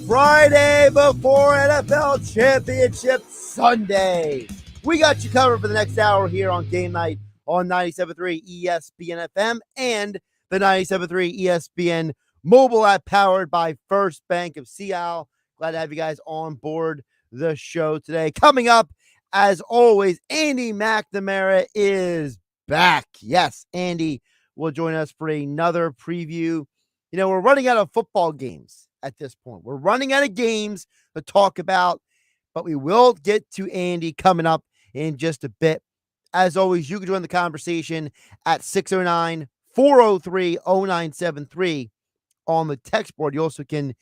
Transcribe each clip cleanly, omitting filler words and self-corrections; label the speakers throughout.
Speaker 1: Friday before NFL Championship Sunday. We got you covered for the next hour here on Game Night on 97.3 ESPN FM and the 97.3 ESPN mobile app powered by First Bank of Seattle. Glad to have you guys on board the show today. Coming up, as always, Andy McNamara is back. Yes, Andy will join us for another preview. You know, we're running out of football games at this point. We're running out of games to talk about, but we will get to Andy coming up in just a bit. As always, you can join the conversation at 609-403-0973 on the text board. You also can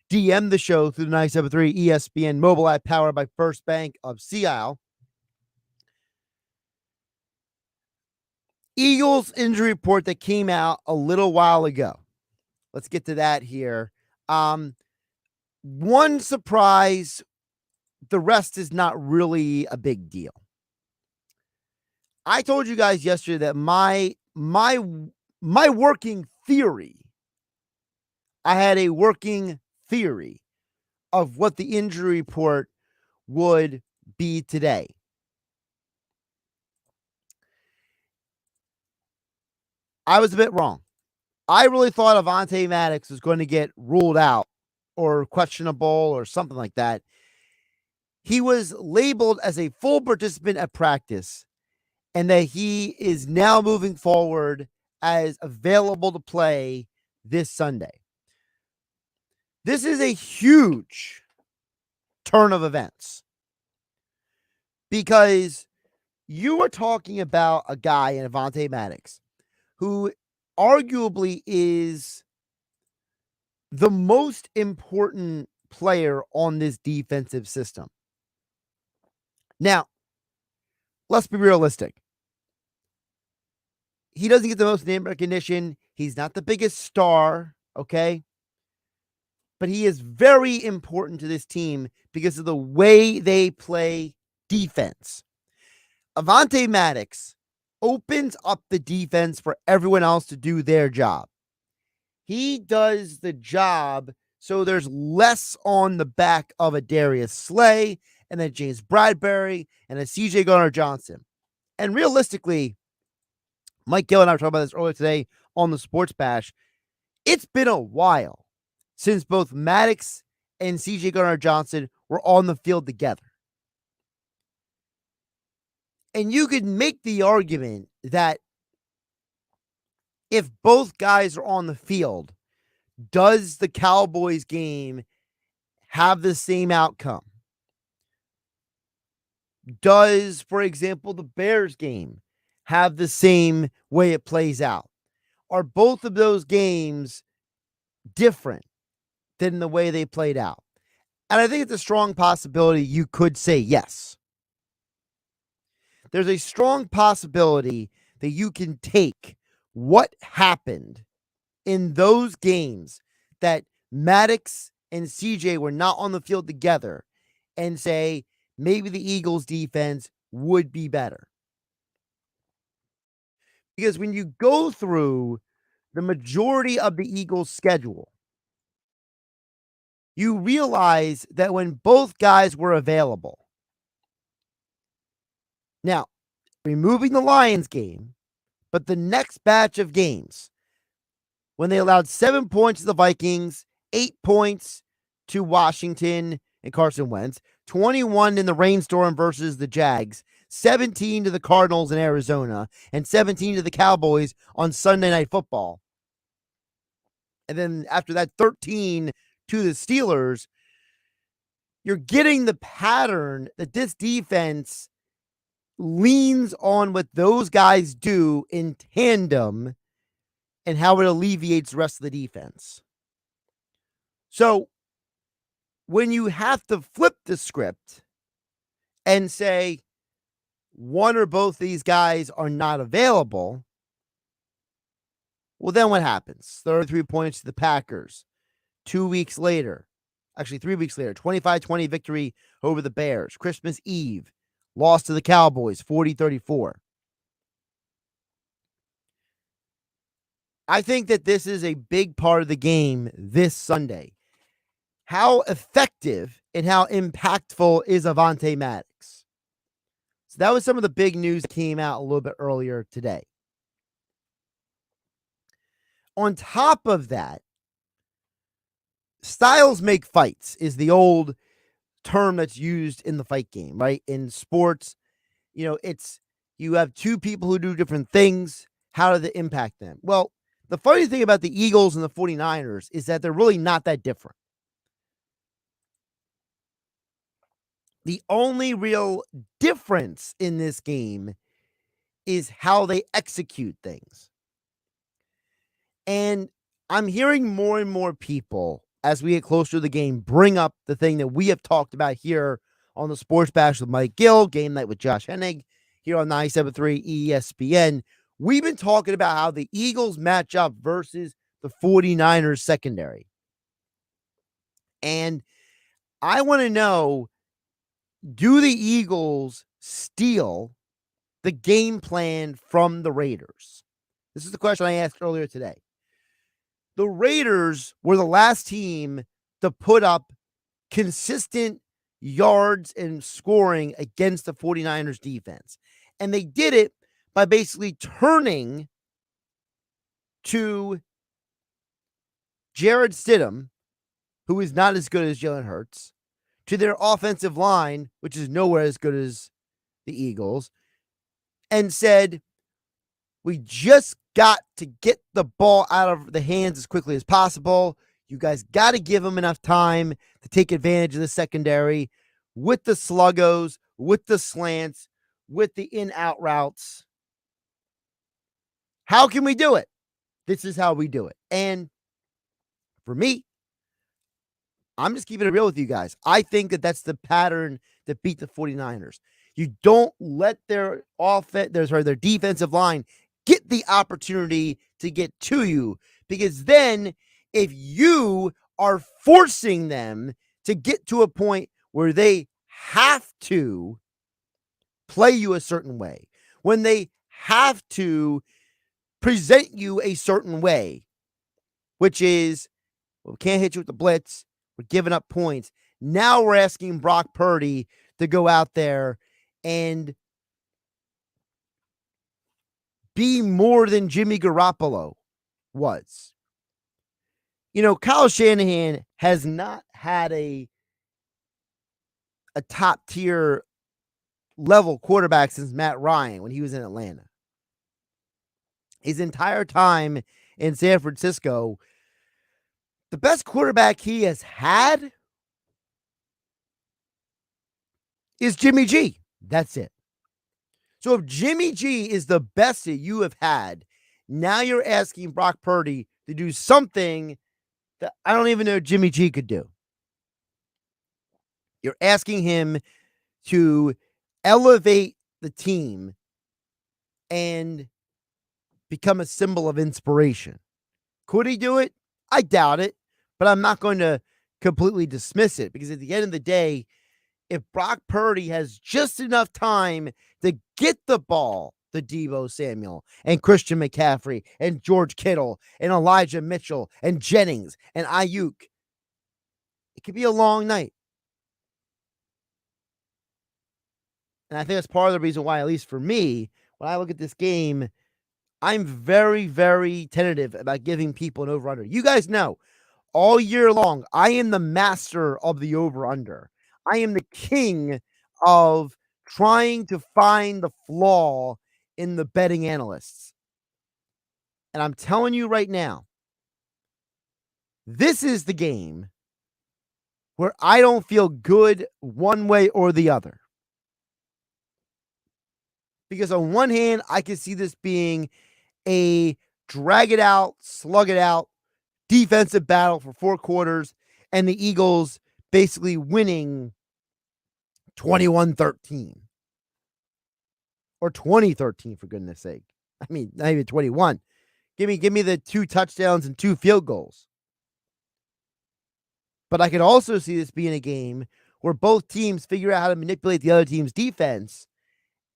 Speaker 1: DM the show through the 973 ESPN mobile app powered by First Bank of Seattle. Eagles injury report that came out a little while ago. Let's get to that here. One surprise, the rest is not really a big deal. I told you guys yesterday that my working theory, I had a working theory of what the injury report would be today. I was a bit wrong. I really thought Avonte Maddox was going to get ruled out or questionable or something like that. He was labeled as a full participant at practice and that he is now moving forward as available to play this Sunday. This is a huge turn of events because you are talking about a guy in Avonte Maddox who arguably is the most important player on this defensive system. Now, let's be realistic. He doesn't get the most name recognition. He's not the biggest star, okay? But he is very important to this team because of the way they play defense. Avonte Maddox opens up the defense for everyone else to do their job. He does the job so there's less on the back of a Darius Slay and a James Bradbury and a CJ Gardner-Johnson. And realistically, Mike Gill and I were talking about this earlier today on the Sports Bash. It's been a while since both Maddox and CJ Gardner-Johnson were on the field together. And you could make the argument that if both guys are on the field, does the Cowboys game have the same outcome? Does, for example, the Bears game have the same way it plays out? Are both of those games different than the way they played out? And I think it's a strong possibility you could say yes. There's a strong possibility that you can take what happened in those games that Maddox and CJ were not on the field together and say maybe the Eagles defense would be better. Because when you go through the majority of the Eagles' schedule, you realize that when both guys were available, now, removing the Lions game, but the next batch of games, when they allowed 7 points to the Vikings, 8 points to Washington and Carson Wentz, 21 in the rainstorm versus the Jags, 17 to the Cardinals in Arizona, and 17 to the Cowboys on Sunday Night Football. And then after that, 13 to the Steelers. You're getting the pattern that this defense leans on what those guys do in tandem and how it alleviates the rest of the defense. So when you have to flip the script and say one or both these guys are not available, well, then what happens? 33 points to the Packers. 2 weeks later, actually 3 weeks later, 25-20 victory over the Bears. Christmas Eve, lost to the Cowboys, 40-34. I think that this is a big part of the game this Sunday. How effective and how impactful is Avante Maddox? So that was some of the big news that came out a little bit earlier today. On top of that, styles make fights is the old term that's used in the fight game, right? In sports, it's you have two people who do different things. How do they impact them? Well, the funny thing about the Eagles and the 49ers is that they're really not that different. The only real difference in this game is how they execute things. And I'm hearing more and more people as we get closer to the game bring up the thing that we have talked about here on the Sports Bash with Mike Gill, Game Night with Josh Hennig, here on 97.3 ESPN. We've been talking about how the Eagles match up versus the 49ers secondary. And I want to know, do the Eagles steal the game plan from the Raiders? This is the question I asked earlier today. The Raiders were the last team to put up consistent yards and scoring against the 49ers defense. And they did it by basically turning to Jared Stidham, who is not as good as Jalen Hurts, to their offensive line, which is nowhere as good as the Eagles, and said, we just got to get the ball out of the hands as quickly as possible. You guys got to give them enough time to take advantage of the secondary with the sluggos, with the slants, with the in-out routes. How can we do it? This is how we do it. And for me, I'm just keeping it real with you guys. I think that that's the pattern that beat the 49ers. You don't let their their defensive line get the opportunity to get to you, because then if you are forcing them to get to a point where they have to play you a certain way, when they have to present you a certain way, which is, well, we can't hit you with the blitz, we're giving up points. Now we're asking Brock Purdy to go out there and be more than Jimmy Garoppolo was. Kyle Shanahan has not had a top tier level quarterback since Matt Ryan when he was in Atlanta. His entire time in San Francisco, the best quarterback he has had is Jimmy G. That's it. So if Jimmy G is the best that you have had, now you're asking Brock Purdy to do something that I don't even know Jimmy G could do. You're asking him to elevate the team and become a symbol of inspiration. Could he do it? I doubt it, but I'm not going to completely dismiss it, because at the end of the day, if Brock Purdy has just enough time to get the ball to Deebo Samuel and Christian McCaffrey and George Kittle and Elijah Mitchell and Jennings and Ayuk, it could be a long night. And I think that's part of the reason why, at least for me, when I look at this game, I'm very, very tentative about giving people an over-under. You guys know, all year long, I am the master of the over-under. I am the king of trying to find the flaw in the betting analysts. And I'm telling you right now, this is the game where I don't feel good one way or the other. Because on one hand, I can see this being a drag it out, slug it out defensive battle for 4 quarters, and the Eagles basically winning 21-13 or 20-13, for goodness sake. I mean, not even 21. Give me the 2 touchdowns and 2 field goals. But I could also see this being a game where both teams figure out how to manipulate the other team's defense,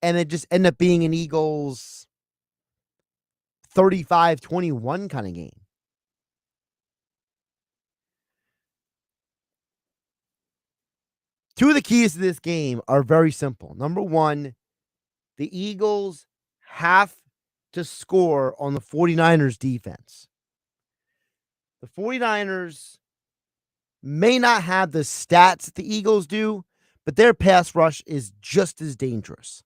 Speaker 1: and it just end up being an Eagles 35-21 kind of game. Two of the keys to this game are very simple. Number one, the Eagles have to score on the 49ers defense. The 49ers may not have the stats that the Eagles do, but their pass rush is just as dangerous.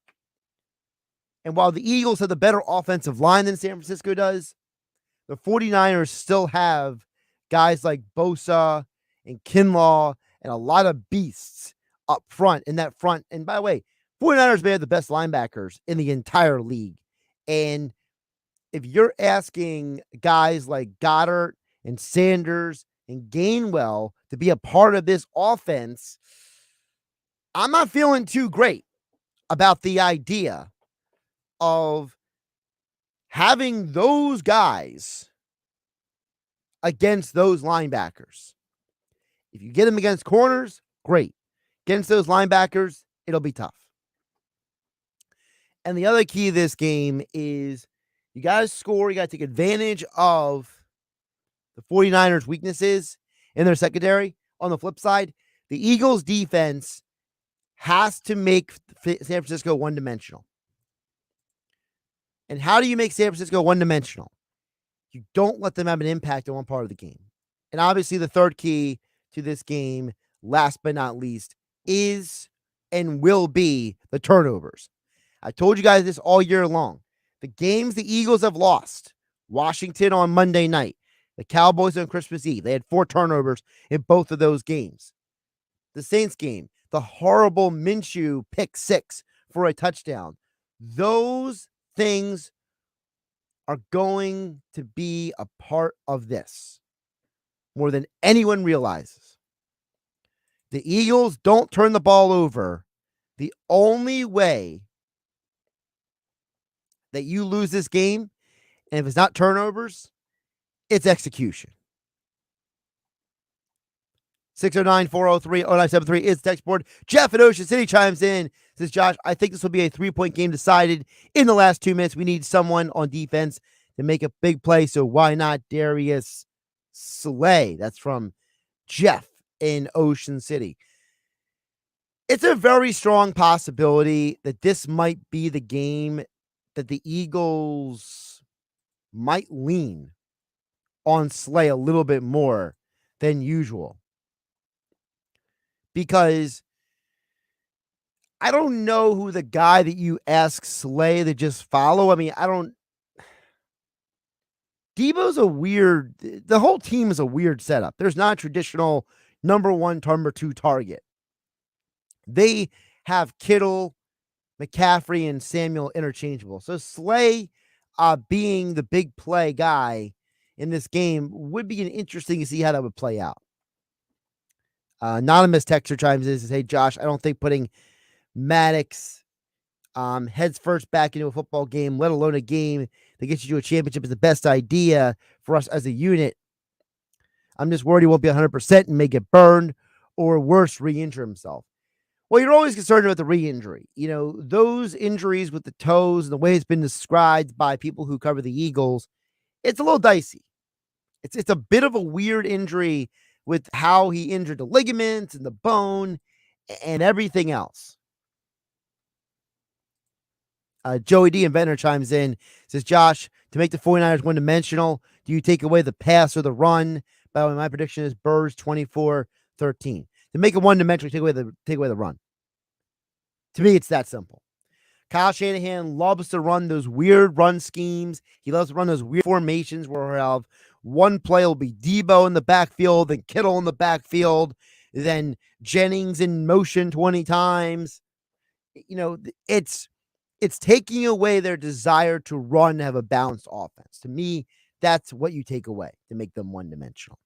Speaker 1: And while the Eagles have the better offensive line than San Francisco does, the 49ers still have guys like Bosa and Kinlaw and a lot of beasts up front in that front. And by the way, 49ers may have the best linebackers in the entire league. And if you're asking guys like Goddard and Sanders and Gainwell to be a part of this offense, I'm not feeling too great about the idea of having those guys against those linebackers. If you get them against corners, great. Against those linebackers, it'll be tough. And the other key to this game is you got to score. You got to take advantage of the 49ers' weaknesses in their secondary. On the flip side, the Eagles' defense has to make San Francisco one-dimensional. And how do you make San Francisco one-dimensional? You don't let them have an impact on one part of the game. And obviously, the third key to this game, last but not least, is and will be the turnovers. I told you guys this all year long. The games the Eagles have lost, Washington on Monday night, the Cowboys on Christmas Eve, they had 4 turnovers in both of those games. The Saints game, the horrible Minshew pick 6 for a touchdown. Those things are going to be a part of this more than anyone realizes. The Eagles don't turn the ball over. The only way that you lose this game, and if it's not turnovers, it's execution. 609-403-0973 is the text board. Jeff at Ocean City chimes in, says, Josh, I think this will be a 3-point game decided in the last 2 minutes. We need someone on defense to make a big play, so why not Darius Slay? That's from Jeff in Ocean City. It's a very strong possibility that this might be the game that the Eagles might lean on Slay a little bit more than usual. Because I don't know who the guy that you ask Slay to just follow. I mean, Debo's the whole team is a weird setup. There's not a traditional number 1, number 2 target. They have Kittle, McCaffrey, and Samuel interchangeable. So Slay being the big play guy in this game would be interesting to see how that would play out. Anonymous texter chimes in and says, hey, Josh, I don't think putting Maddox heads first back into a football game, let alone a game that gets you to a championship, is the best idea for us as a unit. I'm just worried he won't be 100% and may get burned or worse, re-injure himself. Well, you're always concerned about the re-injury. You know, those injuries with the toes and the way it's been described by people who cover the Eagles, it's a little dicey. It's a bit of a weird injury with how he injured the ligaments and the bone and everything else. Joey D. Inventor chimes in, says, Josh, to make the 49ers one-dimensional, do you take away the pass or the run? By the way, my prediction is Birds 24-13. To make it one-dimensional, take away the run. To me, it's that simple. Kyle Shanahan loves to run those weird run schemes. He loves to run those weird formations where he'll have one play will be Debo in the backfield, then Kittle in the backfield, then Jennings in motion 20 times. You know, it's taking away their desire to run, have a balanced offense. To me, that's what you take away to make them one-dimensional.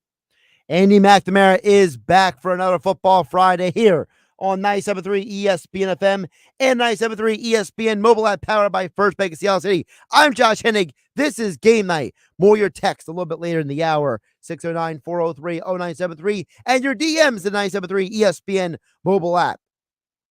Speaker 1: Andy McNamara is back for another Football Friday here on 97.3 ESPN FM and 97.3 ESPN mobile app powered by First Bank of Seattle City. I'm Josh Hennig. This is Game Night. More your text a little bit later in the hour, 609-403-0973, and your DMs, the 97.3 ESPN mobile app.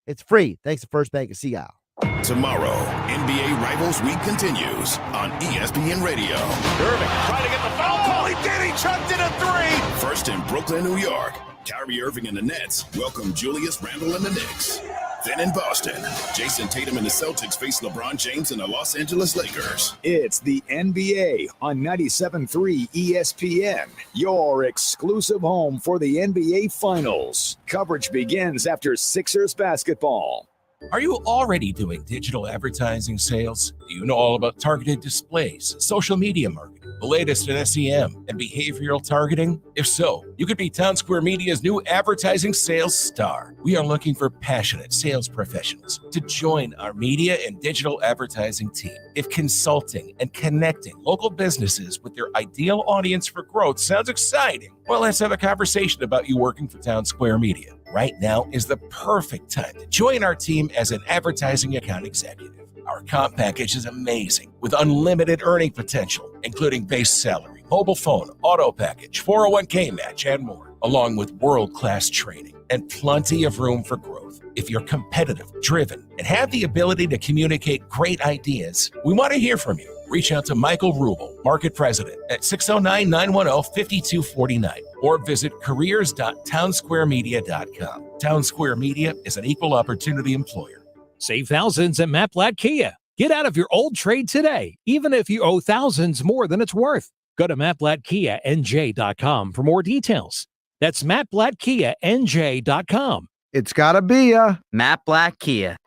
Speaker 1: It's free. Thanks to First Bank of Seattle.
Speaker 2: Tomorrow, NBA Rivals Week continues on ESPN Radio.
Speaker 3: Irving trying to get the foul call. He did. He chucked in a three.
Speaker 2: First in Brooklyn, New York, Kyrie Irving and the Nets welcome Julius Randle and the Knicks. Then in Boston, Jason Tatum and the Celtics face LeBron James and the Los Angeles Lakers.
Speaker 4: It's the NBA on 97.3 ESPN, your exclusive home for the NBA Finals. Coverage begins after Sixers basketball.
Speaker 5: Are you already doing digital advertising sales? Do you know all about targeted displays, social media marketing, the latest in SEM, and behavioral targeting? If so, you could be Town Square Media's new advertising sales star. We are looking for passionate sales professionals to join our media and digital advertising team. If consulting and connecting local businesses with their ideal audience for growth sounds exciting, well, let's have a conversation about you working for Town Square Media. Right now is the perfect time to join our team as an advertising account executive. Our comp package is amazing with unlimited earning potential, including base salary, mobile phone, auto package, 401k match, and more, along with world-class training and plenty of room for growth. If you're competitive, driven, and have the ability to communicate great ideas, we want to hear from you. Reach out to Michael Rubel, Market President, at 609-910-5249 or visit careers.townsquaremedia.com. Town Square Media is an equal opportunity employer.
Speaker 6: Save thousands at Matt Blatt Kia. Get out of your old trade today, even if you owe thousands more than it's worth. Go to mattblattkianj.com for more details. That's mattblattkianj.com.
Speaker 7: It's gotta be a
Speaker 8: Matt Blatt Kia.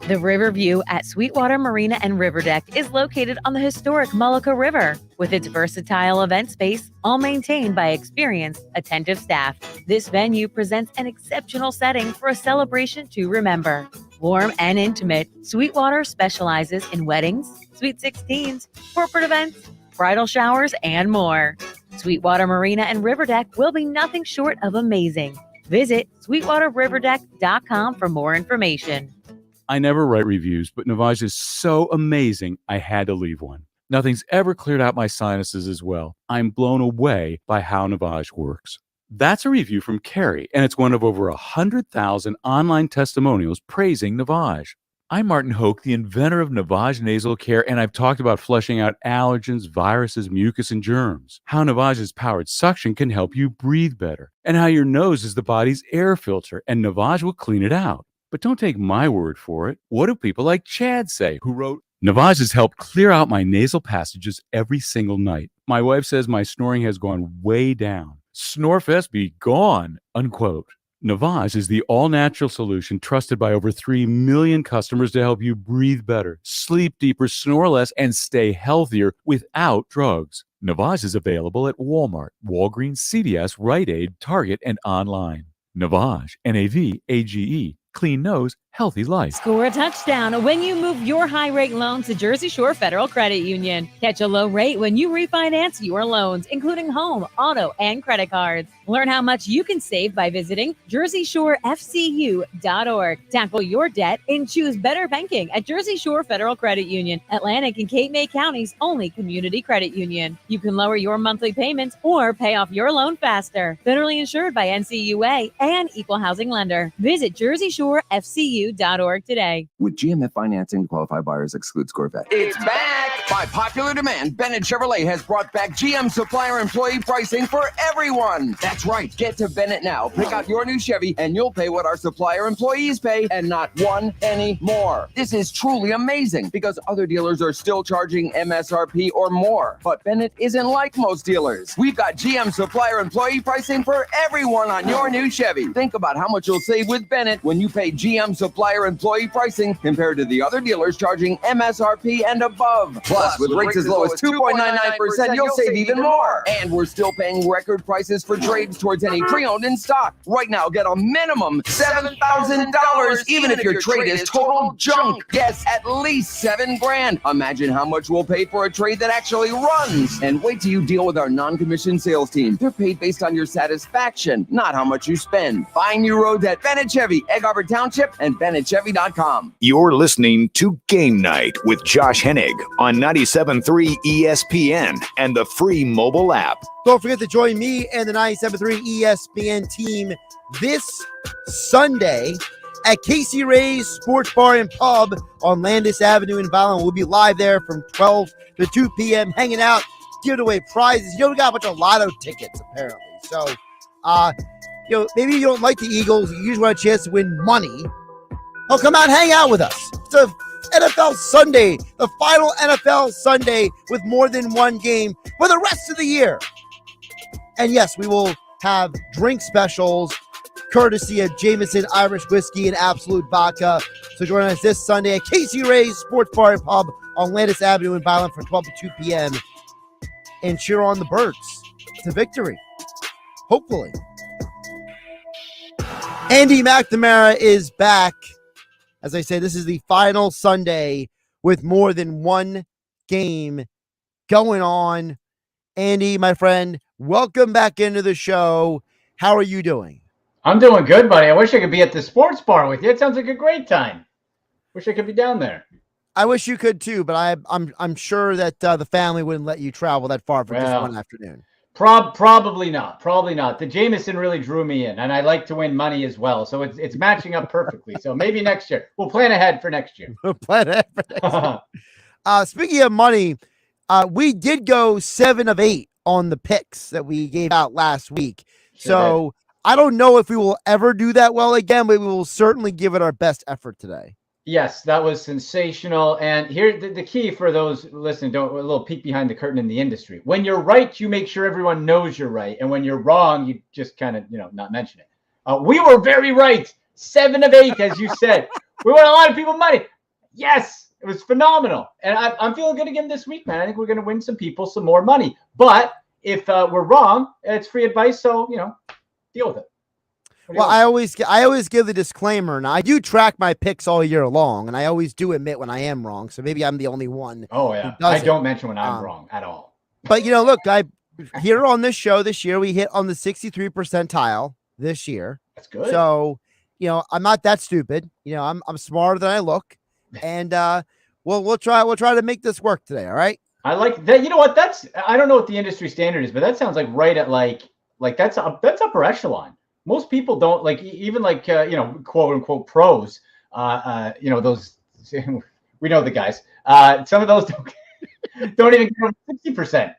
Speaker 9: The Riverview at Sweetwater Marina and River Deck is located on the historic Mullica River. With its versatile event space, all maintained by experienced, attentive staff, this venue presents an exceptional setting for a celebration to remember. Warm and intimate, Sweetwater specializes in weddings, sweet 16s, corporate events, bridal showers, and more. Sweetwater Marina and River Deck will be nothing short of amazing. Visit sweetwaterriverdeck.com for more information.
Speaker 10: I never write reviews, but Navage is so amazing, I had to leave one. Nothing's ever cleared out my sinuses as well. I'm blown away by how Navage works. That's a review from Carrie, and it's one of over 100,000 online testimonials praising Navage. I'm Martin Hoke, the inventor of Navage Nasal Care, and I've talked about flushing out allergens, viruses, mucus, and germs, how Navage's powered suction can help you breathe better, and how your nose is the body's air filter, and Navage will clean it out. But don't take my word for it. What do people like Chad say, who wrote, Navage has helped clear out my nasal passages every single night. My wife says my snoring has gone way down. Snorefest be gone, unquote. Navage is the all-natural solution trusted by over 3 million customers to help you breathe better, sleep deeper, snore less, and stay healthier without drugs. Navage is available at Walmart, Walgreens, CVS, Rite Aid, Target, and online. Navage, N-A-V-A-G-E. Clean nose, healthy life.
Speaker 9: Score a touchdown when you move your high-rate loan to Jersey Shore Federal Credit Union. Catch a low rate when you refinance your loans, including home, auto, and credit cards. Learn how much you can save by visiting JerseyShoreFCU.org. Tackle your debt and choose better banking at Jersey Shore Federal Credit Union, Atlantic and Cape May County's only community credit union. You can lower your monthly payments or pay off your loan faster. Federally insured by NCUA and Equal Housing Lender. Visit JerseyShoreFCU.org today.
Speaker 11: With GMF financing, qualified buyers excludes Corvette.
Speaker 12: It's back! By popular demand, Bennett Chevrolet has brought back GM supplier employee pricing for everyone. That's right. Get to Bennett now. Pick out your new Chevy and you'll pay what our supplier employees pay and not 1 penny more. This is truly amazing because other dealers are still charging MSRP or more. But Bennett isn't like most dealers. We've got GM supplier employee pricing for everyone on your new Chevy. Think about how much you'll save with Bennett when you pay GM supplier employee pricing compared to the other dealers charging MSRP and above. Plus, with rates as low as 2.99%, you'll save even more. And we're still paying record prices for trades towards any pre-owned in stock. Right now, get a minimum $7,000, even if your trade is total junk. Yes, at least $7,000. Imagine how much we'll pay for a trade that actually runs. And wait till you deal with our non-commissioned sales team. They're paid based on your satisfaction, not how much you spend. Find new roads at Bennett Chevy, Egg Harbor Township, and BennettChevy.com.
Speaker 4: You're listening to Game Night with Josh Hennig on 97.3 ESPN and the free mobile app.
Speaker 1: Don't forget to join me and the 97.3 ESPN team this Sunday at Casey Ray's Sports Bar and Pub on Landis Avenue in Violin. We'll be live there from 12 to 2 p.m. hanging out, giving away prizes. We got a bunch of lotto tickets, apparently. So, maybe you don't like the Eagles. You just want a chance to win money. Oh, come out and hang out with us. It's a NFL Sunday, the final NFL Sunday with more than one game for the rest of the year. And yes, we will have drink specials courtesy of Jameson Irish Whiskey and Absolute Vodka. So join us this Sunday at Casey Ray's Sports Bar and Pub on Landis Avenue in Violin from 12 to 2 p.m. and cheer on the Birds to victory. Hopefully. Andy McNamara is back. As I say, this is the final Sunday with more than one game going on. Andy, my friend, welcome back into the show. How are you doing?
Speaker 7: I'm doing good, buddy. I wish I could be at the sports bar with you. It sounds like a great time. Wish I could be down there.
Speaker 1: I wish you could too, but I'm sure that the family wouldn't let you travel that far for just one afternoon.
Speaker 7: Probably not. Probably not. The Jameson really drew me in, and I like to win money as well. So it's matching up perfectly. So maybe next year. We'll plan ahead for next year.
Speaker 1: We'll plan ahead for next year. Speaking of money, we did go 7 of 8 on the picks that we gave out last week. So I don't know if we will ever do that well again, but we will certainly give it our best effort today.
Speaker 7: Yes, that was sensational. And here, the key for those listening, a little peek behind the curtain in the industry. When you're right, you make sure everyone knows you're right. And when you're wrong, you just kind of, not mention it. We were very right. 7 of 8, as you said. We won a lot of people money. Yes, it was phenomenal. And I'm feeling good again this week, man. I think we're going to win some people some more money. But if we're wrong, it's free advice. So, deal with it.
Speaker 1: Well, I always give the disclaimer, and I do track my picks all year long, and I always do admit when I am wrong. So maybe I'm the only one.
Speaker 7: Oh yeah, I don't mention when I'm wrong at all.
Speaker 1: But look, here on this show this year we hit on the 63 percentile this year.
Speaker 7: That's good.
Speaker 1: So I'm not that stupid. I'm smarter than I look, and we'll try to make this work today. All right.
Speaker 7: I like that. You know what? I don't know what the industry standard is, but that sounds like right at like that's upper echelon. Most people don't even quote unquote pros. Those we know the guys. Some of those don't even get 60%.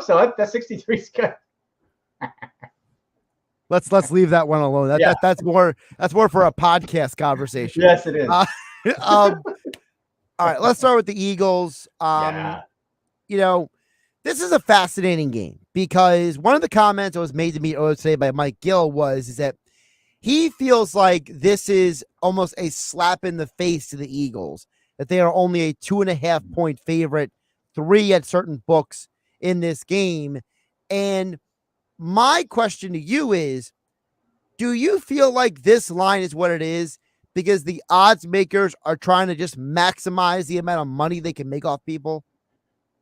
Speaker 7: So that 63 is good.
Speaker 1: Let's leave that one alone. That's more for a podcast conversation.
Speaker 7: Yes, it is.
Speaker 1: All right, let's start with the Eagles. This is a fascinating game because one of the comments that was made to me today by Mike Gill is that he feels like this is almost a slap in the face to the Eagles, that they are only a 2.5 point favorite, 3 at certain books in this game. And my question to you is, do you feel like this line is what it is because the odds makers are trying to just maximize the amount of money they can make off people?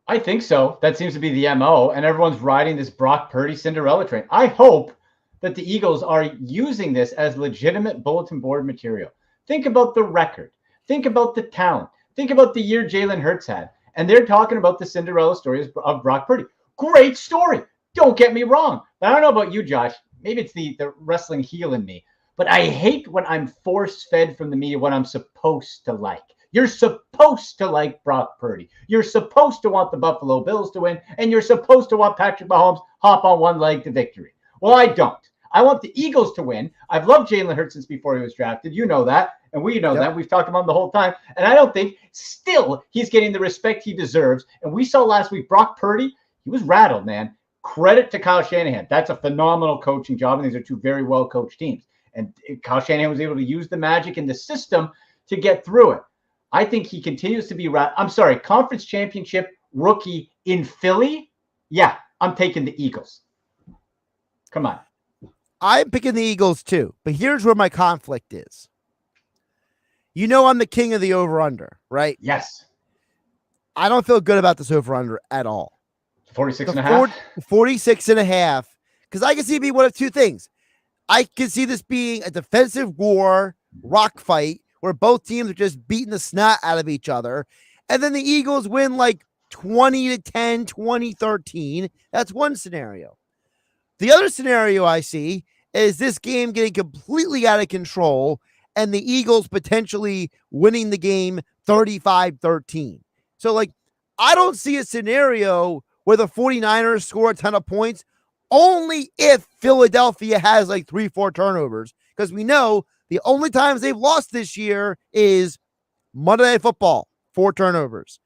Speaker 7: I think so. That seems to be the MO, and everyone's riding this Brock Purdy Cinderella train. I hope that the Eagles are using this as legitimate bulletin board material. Think about the record. Think about the talent. Think about the year Jalen Hurts had. And they're talking about the Cinderella story of Brock Purdy. Great story. Don't get me wrong. But I don't know about you, Josh. Maybe it's the wrestling heel in me. But I hate when I'm force-fed from the media what I'm supposed to like. You're supposed to like Brock Purdy. You're supposed to want the Buffalo Bills to win, and you're supposed to want Patrick Mahomes hop on one leg to victory. Well, I don't. I want the Eagles to win. I've loved Jalen Hurts since before he was drafted. You know that, and we know that. We've talked about him the whole time, and I don't think still he's getting the respect he deserves. And we saw last week Brock Purdy, he was rattled, man. Credit to Kyle Shanahan. That's a phenomenal coaching job, and these are 2 very well-coached teams. And Kyle Shanahan was able to use the magic in the system to get through it. I think he continues to be conference championship rookie in Philly. Yeah, I'm taking the Eagles. Come on.
Speaker 1: I'm picking the Eagles too, but here's where my conflict is. I'm the king of the over-under, right?
Speaker 7: Yes.
Speaker 1: I don't feel good about this over-under at all.
Speaker 7: 46.5?
Speaker 1: 46.5, because I can see it being one of 2 things. I can see this being a defensive war, rock fight, where both teams are just beating the snot out of each other. And then the Eagles win 20-10, 20-13. That's one scenario. The other scenario I see is this game getting completely out of control and the Eagles potentially winning the game 35-13. So, like, I don't see a scenario where the 49ers score a ton of points only if Philadelphia has like 3-4 turnovers, because we know the only times they've lost this year is Monday Night Football, 4 turnovers.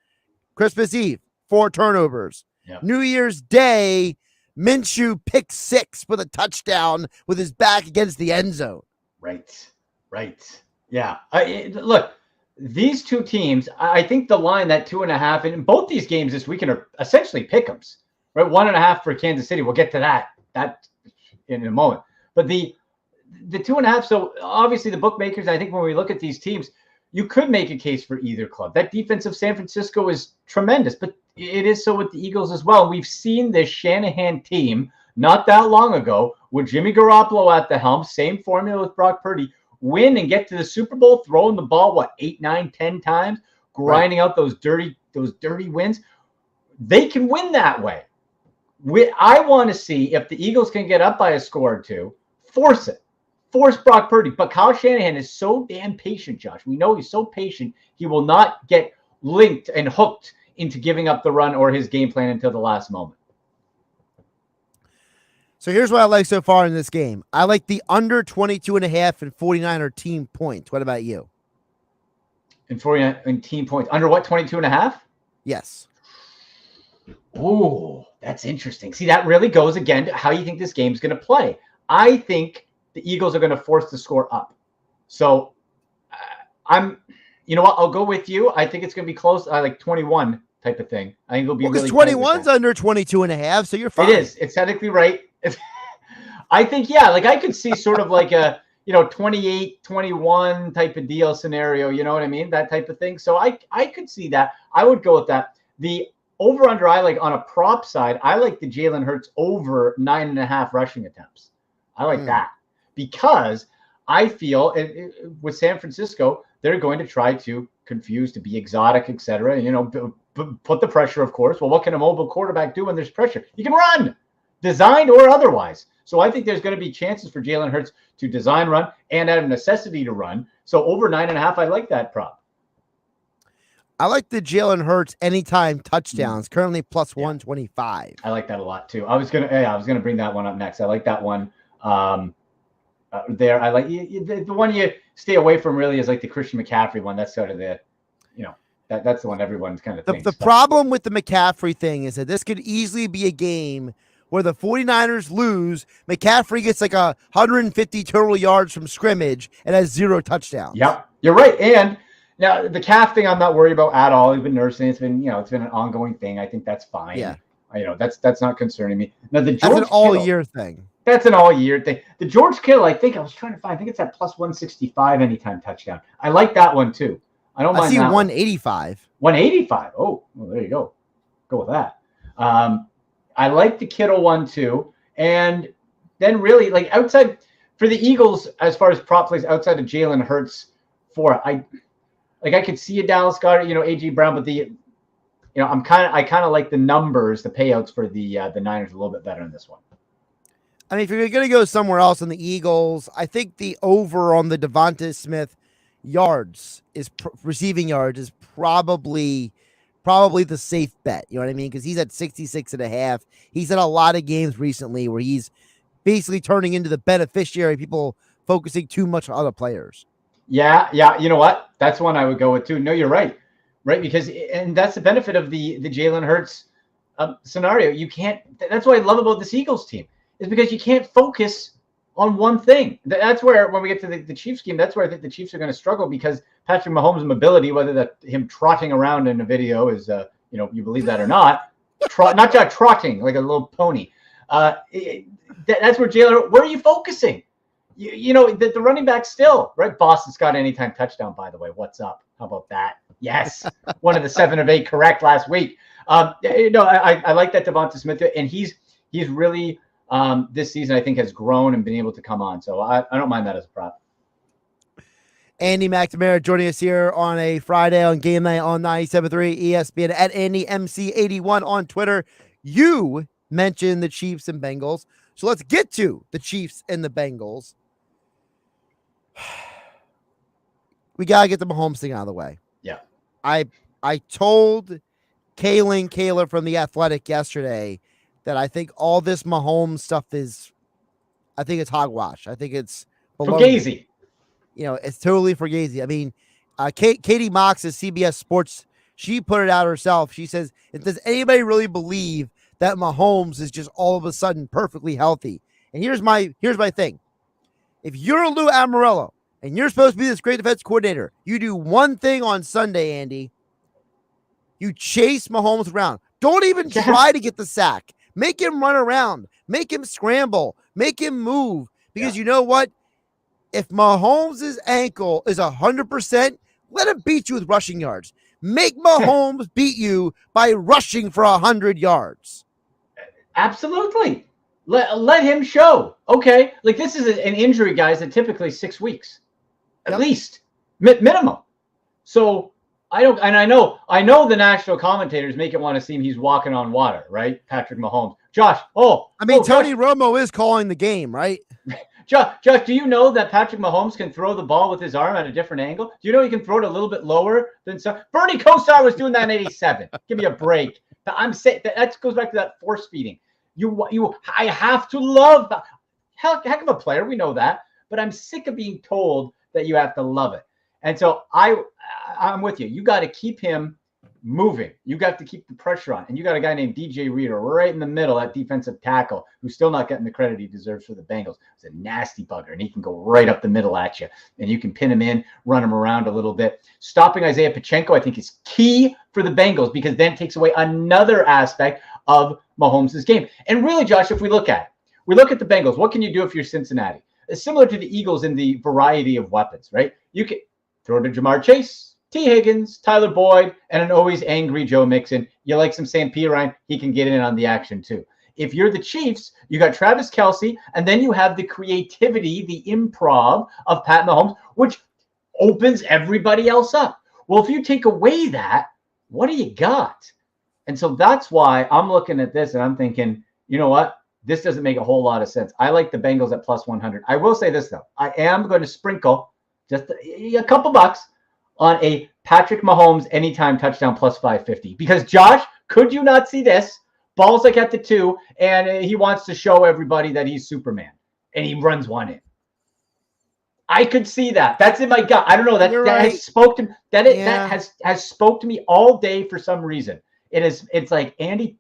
Speaker 1: Christmas Eve, 4 turnovers.
Speaker 7: Yeah.
Speaker 1: New Year's Day, Minshew pick 6 with a touchdown with his back against the end zone.
Speaker 7: Right. Yeah. Look, these two teams, I think the line, that 2.5, and in both these games this weekend are essentially pick'ems, right? 1.5 for Kansas City. We'll get to that in a moment. But the 2.5, so obviously the bookmakers, I think when we look at these teams, you could make a case for either club. That defense of San Francisco is tremendous, but it is so with the Eagles as well. We've seen this Shanahan team not that long ago with Jimmy Garoppolo at the helm, same formula with Brock Purdy, win and get to the Super Bowl, throwing the ball, 8, 9, 10 times, grinding out those dirty wins. They can win that way. I want to see if the Eagles can get up by a score or two, force it. Force Brock Purdy. But Kyle Shanahan is so damn patient, Josh. We know he's so patient. He will not get linked and hooked into giving up the run or his game plan until the last moment.
Speaker 1: So here's what I like so far in this game. I like the under 22.5 and 49er team points. What about you?
Speaker 7: And 49 in team points. Under what, 22.5?
Speaker 1: Yes.
Speaker 7: Oh, that's interesting. See, that really goes again to how you think this game's going to play. I think the Eagles are going to force the score up. So you know what? I'll go with you. I think it's going to be close. I like 21 type of thing. I think it'll be really
Speaker 1: 21's under 22.5, so you're fine.
Speaker 7: It is. It's technically right. I think, yeah, like I could see sort of like a, 28-21 type of deal scenario. You know what I mean? That type of thing. So I could see that. I would go with that. The over-under I like on a prop side, I like the Jalen Hurts over 9.5 rushing attempts. I like that because I feel with San Francisco, they're going to try to confuse, to be exotic, etc. Put the pressure, of course. Well, what can a mobile quarterback do when there's pressure? You can run, designed or otherwise. So I think there's going to be chances for Jalen Hurts to design run and out of necessity to run. So over 9.5, I like that prop.
Speaker 1: I like the Jalen Hurts anytime touchdowns, currently plus 125.
Speaker 7: I like that a lot too. I was gonna bring that one up next. I like that one. There, I like the one you stay away from really is like the Christian McCaffrey one. That's sort of the, that's the one everyone's kind of thinks.
Speaker 1: The problem with the McCaffrey thing is that this could easily be a game where the 49ers lose. McCaffrey gets like 150 total yards from scrimmage and has 0 touchdowns.
Speaker 7: Yep, you're right. And now the calf thing, I'm not worried about at all. He's been nursing. It's been, it's been an ongoing thing. I think that's fine.
Speaker 1: Yeah.
Speaker 7: That's not concerning me. Now the George
Speaker 1: that's an all
Speaker 7: Kittle,
Speaker 1: year thing.
Speaker 7: That's an all year thing. The George Kittle, I think it's at plus 165 anytime touchdown. I like that one too. I don't mind.
Speaker 1: I see
Speaker 7: that
Speaker 1: 185.
Speaker 7: 185. Oh, well, there you go. Go with that. I like the Kittle one too. And then really like outside for the Eagles, as far as prop plays outside of Jalen Hurts I could see a Dallas Goedert, AJ Brown, but I kind of like the numbers, the payouts for the Niners a little bit better in this one.
Speaker 1: I mean, if you're going to go somewhere else on the Eagles, I think the over on the Devonta Smith yards receiving yards is probably the safe bet. You know what I mean? Because he's at 66.5. He's had a lot of games recently where he's basically turning into the beneficiary. People focusing too much on other players. Yeah.
Speaker 7: You know what? That's one I would go with too. No, you're right. Right. And that's the benefit of the Jalen Hurts scenario. You can't, that's what I love about this Eagles team is because you can't focus on one thing. That's where, when we get to the Chiefs game, that's where I think the Chiefs are going to struggle because Patrick Mahomes' mobility, whether him trotting around in a video is, you believe that or not, not just trotting like a little pony. That's where Jalen, where are you focusing? The running back still, right? Boston Scott anytime touchdown, by the way. What's up? How about that? Yes. One of the 7 of 8 correct last week. I like that Devonta Smith, and he's really this season, I think, has grown and been able to come on. So I don't mind that as a prop.
Speaker 1: Andy McNamara joining us here on a Friday on Game Night on 97.3 ESPN at AndyMC81 on Twitter. You mentioned the Chiefs and Bengals. So let's get to the Chiefs and the Bengals. we got to get the Mahomes thing out of the way.
Speaker 7: Yeah.
Speaker 1: I told Kayla from The Athletic yesterday that I think all this Mahomes stuff I think it's hogwash. I think it's
Speaker 7: Fugazi.
Speaker 1: It's totally Fugazi. I mean, Katie Mox is CBS Sports. She put it out herself. She says, does anybody really believe that Mahomes is just all of a sudden perfectly healthy? And here's my thing. If you're Lou Amarillo and you're supposed to be this great defense coordinator, you do one thing on Sunday, Andy. You chase Mahomes around. Don't even try to get the sack. Make him run around. Make him scramble. Make him move. Because you know what? If Mahomes' ankle is 100%, let him beat you with rushing yards. Make Mahomes beat you by rushing for 100 yards.
Speaker 7: Absolutely. Let him show. Okay. Like, this is an injury, guys, that typically 6 weeks. At least. Minimum. So I know the national commentators make it want to seem he's walking on water, right? Patrick Mahomes. Josh.
Speaker 1: Tony Romo is calling the game, right?
Speaker 7: Josh, do you know that Patrick Mahomes can throw the ball with his arm at a different angle? Do you know he can throw it a little bit lower than some? Bernie Kosar was doing that in '87. Give me a break. I'm saying that goes back to that force feeding. I have to love heck of a player. We know that, but I'm sick of being told that you have to love it. And so I'm with you. You got to keep him moving. You got to keep the pressure on. And you got a guy named DJ Reader right in the middle at defensive tackle who's still not getting the credit he deserves for the Bengals. He's a nasty bugger, and he can go right up the middle at you. And you can pin him in, run him around a little bit. Stopping Isaiah Pacheco, I think, is key for the Bengals because then it takes away another aspect of Mahomes' game. And really, Josh, if we look at the Bengals, what can you do if you're Cincinnati? It's similar to the Eagles in the variety of weapons, right? You can throw to Jamar Chase, T. Higgins, Tyler Boyd, and an always angry Joe Mixon. You like some St. Pirine, he can get in on the action too. If you're the Chiefs, you got Travis Kelce, and then you have the creativity, the improv of Pat Mahomes, which opens everybody else up. Well, if you take away that, what do you got? And so that's why I'm looking at this and I'm thinking, you know what? This doesn't make a whole lot of sense. I like the Bengals at plus 100. I will say this, though. I am going to sprinkle just a couple bucks on a Patrick Mahomes anytime touchdown plus 550. Because, Josh, could you not see this? Ball's like at the 2, and he wants to show everybody that he's Superman, and he runs one in. I could see that. That's in my gut. I don't know. That has spoke to that has spoke to me all day for some reason. It's like, Andy,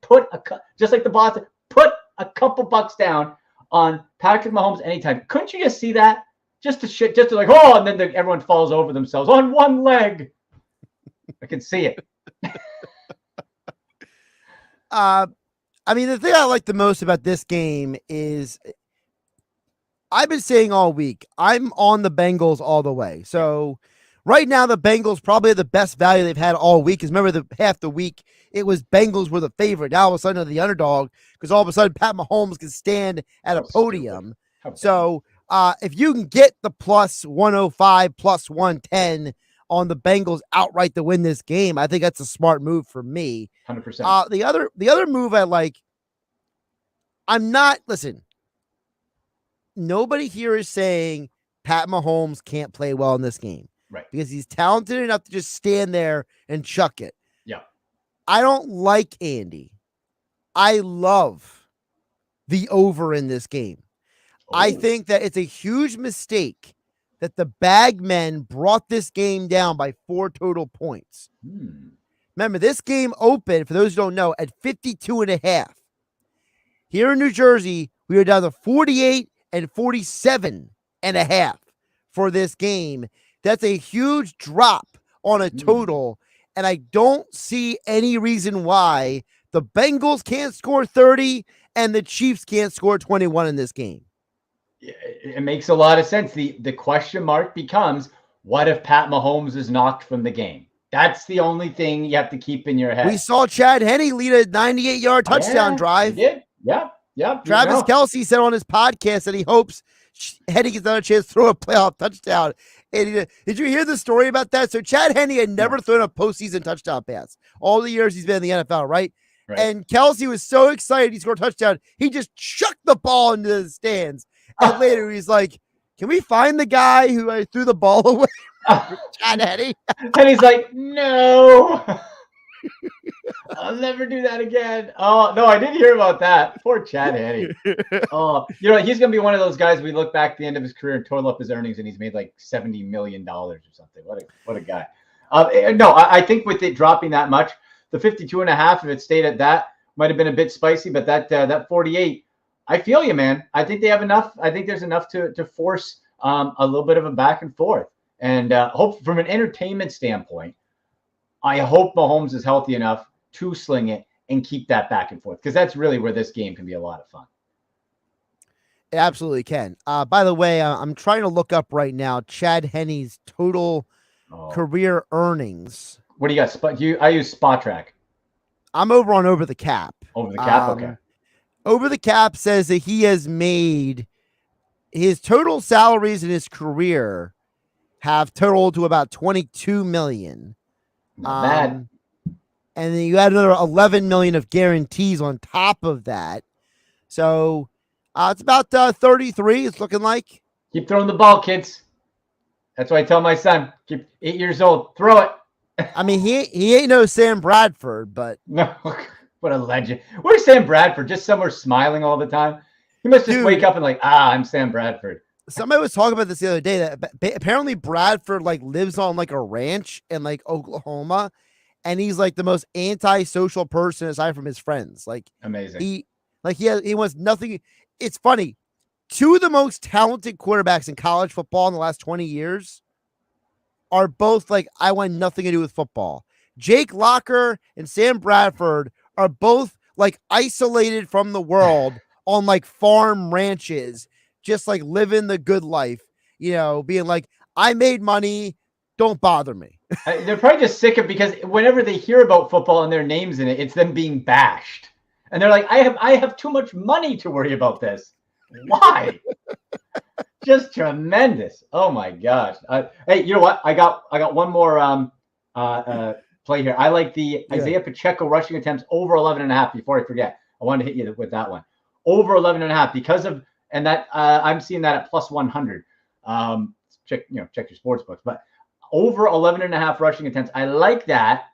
Speaker 7: just like the boss, put a couple bucks down on Patrick Mahomes anytime. Couldn't you just see that? Just to like, and then everyone falls over themselves on one leg. I can see it.
Speaker 1: The thing I like the most about this game is I've been saying all week, I'm on the Bengals all the way. So right now, the Bengals probably the best value they've had all week. Because remember, half the week, it was Bengals were the favorite. Now all of a sudden, they're the underdog because all of a sudden, Pat Mahomes can stand at a podium. So if you can get the plus 105, plus 110 on the Bengals outright to win this game, I think that's a smart move for me.
Speaker 7: 100%.
Speaker 1: The other move I like, listen, nobody here is saying Pat Mahomes can't play well in this game.
Speaker 7: Right.
Speaker 1: Because he's talented enough to just stand there and chuck it.
Speaker 7: Yeah.
Speaker 1: I don't like Andy. I love the over in this game. I think that it's a huge mistake that the Bagmen brought this game down by 4 total points. Remember, this game opened, for those who don't know, at 52.5. Here in New Jersey, we are down to 48 and 47.5 for this game. That's a huge drop on a total, and I don't see any reason why the Bengals can't score 30 and the Chiefs can't score 21 in this game.
Speaker 7: It makes a lot of sense. The question mark becomes, what if Pat Mahomes is knocked from the game? That's the only thing you have to keep in your head.
Speaker 1: We saw Chad Hennig lead a 98-yard touchdown drive.
Speaker 7: He did. Yeah.
Speaker 1: Travis Kelce said on his podcast that he hopes Hennig gets another chance to throw a playoff touchdown. And did you hear the story about that? So Chad Hennig had never thrown a postseason touchdown pass all the years he's been in the NFL, right? And Kelce was so excited he scored a touchdown, he just chucked the ball into the stands. And later he's like, Can we find the guy who threw the ball away? Chad Hennig.
Speaker 7: And he's like, no, I'll never do that again. Oh, no, I didn't hear about that. Poor Chad Hennig. Oh, he's going to be one of those guys we look back at the end of his career and total up his earnings, and he's made like $70 million or something. What a guy. No, I think with it dropping that much, the 52.5, if it stayed at that, might have been a bit spicy, but that 48, I feel you, man. I think they have enough. I think there's enough to force a little bit of a back and forth. And hope from an entertainment standpoint, I hope Mahomes is healthy enough to sling it and keep that back and forth, because that's really where this game can be a lot of fun.
Speaker 1: It absolutely can. By the way, I'm trying to look up right now Chad Henney's total career earnings.
Speaker 7: What do you got? I use Spot Track.
Speaker 1: I'm over the cap.
Speaker 7: Over the cap, okay.
Speaker 1: Over the cap says that he has made his total salaries in his career have totaled to about $22 million.
Speaker 7: Not bad.
Speaker 1: And then you add another $11 million of guarantees on top of that. So it's about 33. It's looking like.
Speaker 7: Keep throwing the ball, kids. That's what I tell my son. Keep 8 years old. Throw it.
Speaker 1: I mean, he ain't no Sam Bradford, but
Speaker 7: no, what a legend. Where's Sam Bradford? Just somewhere smiling all the time. He must just wake up and like, I'm Sam Bradford.
Speaker 1: Somebody was talking about this the other day that apparently Bradford like lives on like a ranch in like Oklahoma, and he's like the most antisocial person aside from his friends. Like
Speaker 7: amazing.
Speaker 1: He wants nothing. It's funny. Two of the most talented quarterbacks in college football in the last 20 years are both like, I want nothing to do with football. Jake Locker and Sam Bradford are both like isolated from the world on like farm ranches, just like living the good life, being like, I made money, don't bother me.
Speaker 7: They're probably just sick of, because whenever they hear about football and their names in it, it's them being bashed. And they're like, I have too much money to worry about this. Why? Just tremendous. Oh my gosh. Hey, you know what? I got one more play here. I like the Isaiah Pacheco rushing attempts over 11.5. Before I forget, I wanted to hit you with that one. Over 11.5 because of, and that I'm seeing that at plus 100. Check your sports books, but over 11.5 rushing attempts. I like that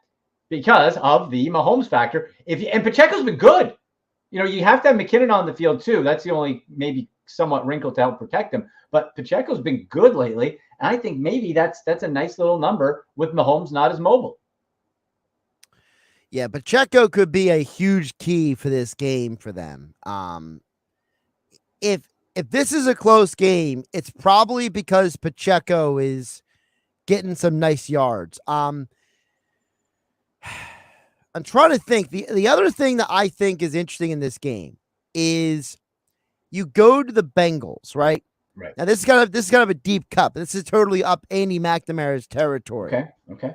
Speaker 7: because of the Mahomes factor. And Pacheco's been good. You have to have McKinnon on the field too. That's the only maybe somewhat wrinkle to help protect him. But Pacheco's been good lately, and I think maybe that's a nice little number with Mahomes not as mobile.
Speaker 1: Yeah, Pacheco could be a huge key for this game for them. If this is a close game, it's probably because Pacheco is getting some nice yards. I'm trying to think. The other thing that I think is interesting in this game is you go to the Bengals, right?
Speaker 7: Right.
Speaker 1: Now this is kind of a deep cut. This is totally up Andy McNamara's territory.
Speaker 7: Okay.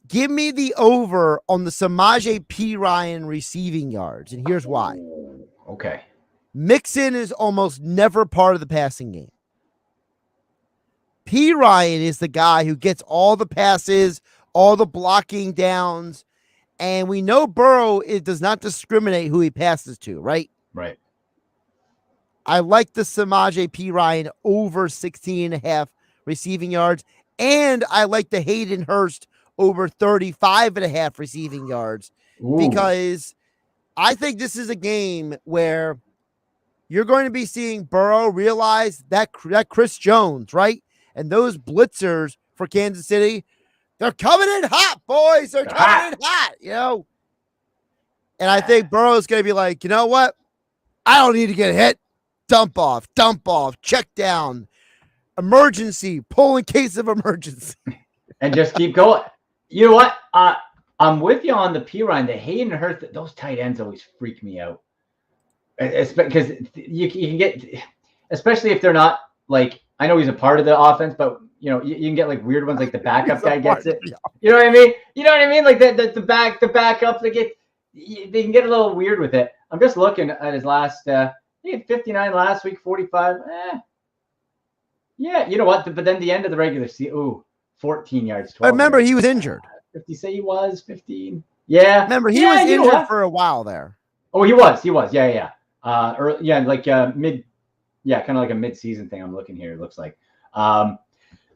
Speaker 1: Give me the over on the Samaje Perine receiving yards, and here's why.
Speaker 7: Okay.
Speaker 1: Mixon is almost never part of the passing game. Perine is the guy who gets all the passes, all the blocking downs, and we know Burrow does not discriminate who he passes to, right?
Speaker 7: Right.
Speaker 1: I like the Samaje Perine over 16.5 receiving yards, and I like the Hayden Hurst over 35.5 receiving yards.
Speaker 7: Ooh.
Speaker 1: Because I think this is a game where you're going to be seeing Burrow realize that Chris Jones, right? And those blitzers for Kansas City, they're coming in hot, boys. They're coming in hot, And I think Burrow's going to be like, you know what? I don't need to get hit. Dump off, check down, emergency, pull in case of emergency.
Speaker 7: And just keep going. You know what? I'm with you on the Perine. The Hayden Hurst, those tight ends always freak me out. It's because you can get, especially if they're not like, I know he's a part of the offense, but you can get like weird ones, like the backup guy gets it. You know what I mean? Like the backup, they can get a little weird with it. I'm just looking at his last. He had 59 last week, 45. Yeah, you know what? But then the end of the regular season, 14 yards. 12
Speaker 1: I remember
Speaker 7: yards.
Speaker 1: he was injured.
Speaker 7: 50. Say he was 15. Yeah.
Speaker 1: Remember he was injured for a while there.
Speaker 7: Oh, he was. Yeah. Mid Yeah, kind of like a mid-season thing. I'm looking here. It looks like.